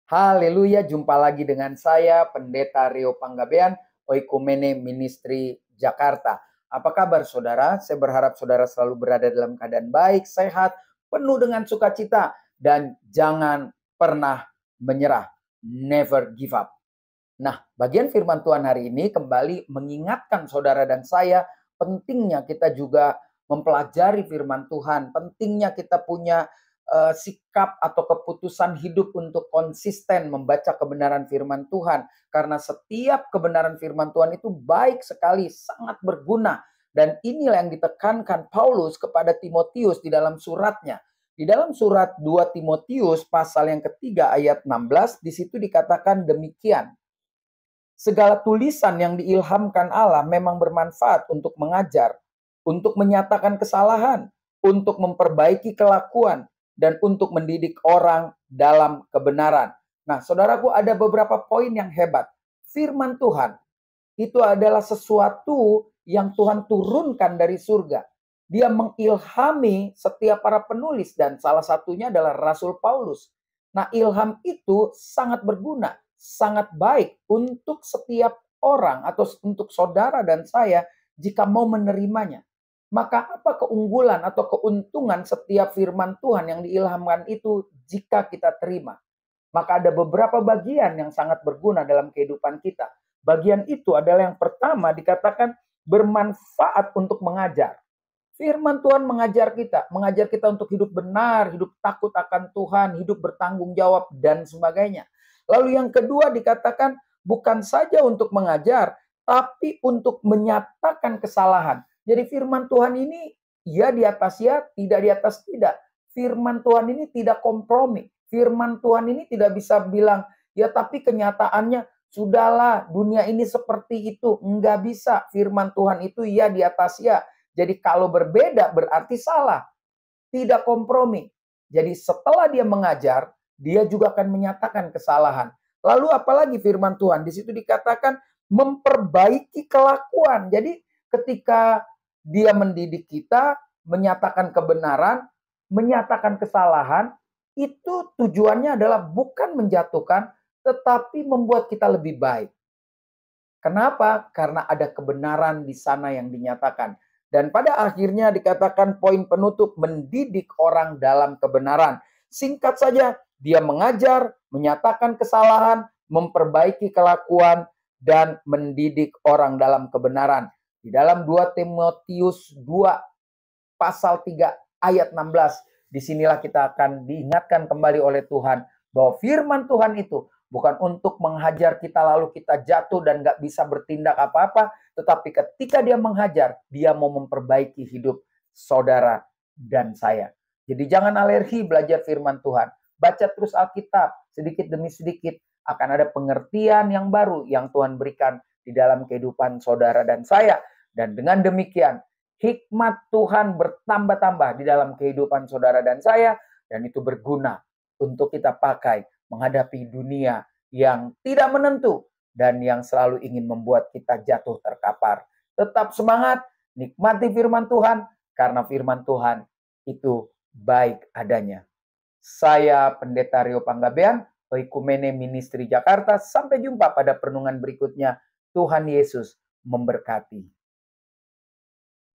Haleluya, jumpa lagi dengan saya, Pendeta Rio Panggabean, Oikumene Ministry Jakarta. Apa kabar saudara? Saya berharap saudara selalu berada dalam keadaan baik, sehat, penuh dengan sukacita, dan jangan pernah menyerah. Never give up. Nah, bagian firman Tuhan hari ini kembali mengingatkan saudara dan saya pentingnya kita juga mempelajari firman Tuhan, pentingnya kita punya sikap atau keputusan hidup untuk konsisten membaca kebenaran firman Tuhan. Karena setiap kebenaran firman Tuhan itu baik sekali, sangat berguna. Dan inilah yang ditekankan Paulus kepada Timotius di dalam suratnya. Di dalam surat 2 Timotius pasal yang ketiga ayat 16, di situ dikatakan demikian. Segala tulisan yang diilhamkan Allah memang bermanfaat untuk mengajar, untuk menyatakan kesalahan, untuk memperbaiki kelakuan, dan untuk mendidik orang dalam kebenaran. Nah, saudaraku, ada beberapa poin yang hebat. Firman Tuhan itu adalah sesuatu yang Tuhan turunkan dari surga. Dia mengilhami setiap para penulis dan salah satunya adalah Rasul Paulus. Nah, ilham itu sangat berguna, sangat baik untuk setiap orang atau untuk saudara dan saya jika mau menerimanya. Maka apa keunggulan atau keuntungan setiap firman Tuhan yang diilhamkan itu jika kita terima? Maka ada beberapa bagian yang sangat berguna dalam kehidupan kita. Bagian itu adalah yang pertama dikatakan bermanfaat untuk mengajar. Firman Tuhan mengajar kita untuk hidup benar, hidup takut akan Tuhan, hidup bertanggung jawab, dan sebagainya. Lalu yang kedua dikatakan bukan saja untuk mengajar, tapi untuk menyatakan kesalahan. Jadi firman Tuhan ini ya di atas ya, tidak di atas tidak. Firman Tuhan ini tidak kompromi. Firman Tuhan ini tidak bisa bilang, ya tapi kenyataannya sudahlah dunia ini seperti itu. Enggak bisa. Firman Tuhan itu ya di atas ya. Jadi kalau berbeda berarti salah. Tidak kompromi. Jadi setelah dia mengajar, dia juga akan menyatakan kesalahan. Lalu apalagi firman Tuhan? Di situ dikatakan memperbaiki kelakuan. Jadi ketika dia mendidik kita, menyatakan kebenaran, menyatakan kesalahan, itu tujuannya adalah bukan menjatuhkan, tetapi membuat kita lebih baik. Kenapa? Karena ada kebenaran di sana yang dinyatakan. Dan pada akhirnya dikatakan poin penutup mendidik orang dalam kebenaran. Singkat saja, dia mengajar, menyatakan kesalahan, memperbaiki kelakuan, dan mendidik orang dalam kebenaran. Di dalam 2 Timotius 2 pasal 3 ayat 16, disinilah kita akan diingatkan kembali oleh Tuhan bahwa firman Tuhan itu bukan untuk menghajar kita lalu kita jatuh dan gak bisa bertindak apa-apa. Tetapi ketika dia menghajar, dia mau memperbaiki hidup saudara dan saya. Jadi jangan alergi belajar firman Tuhan. Baca terus Alkitab, sedikit demi sedikit. Akan ada pengertian yang baru yang Tuhan berikan di dalam kehidupan saudara dan saya. Dan dengan demikian, hikmat Tuhan bertambah-tambah di dalam kehidupan saudara dan saya. Dan itu berguna untuk kita pakai menghadapi dunia yang tidak menentu dan yang selalu ingin membuat kita jatuh terkapar. Tetap semangat, nikmati firman Tuhan, karena firman Tuhan itu baik adanya. Saya Pendeta Rio Panggabean, Oikumene Ministry Jakarta. Sampai jumpa pada perenungan berikutnya. Tuhan Yesus memberkati.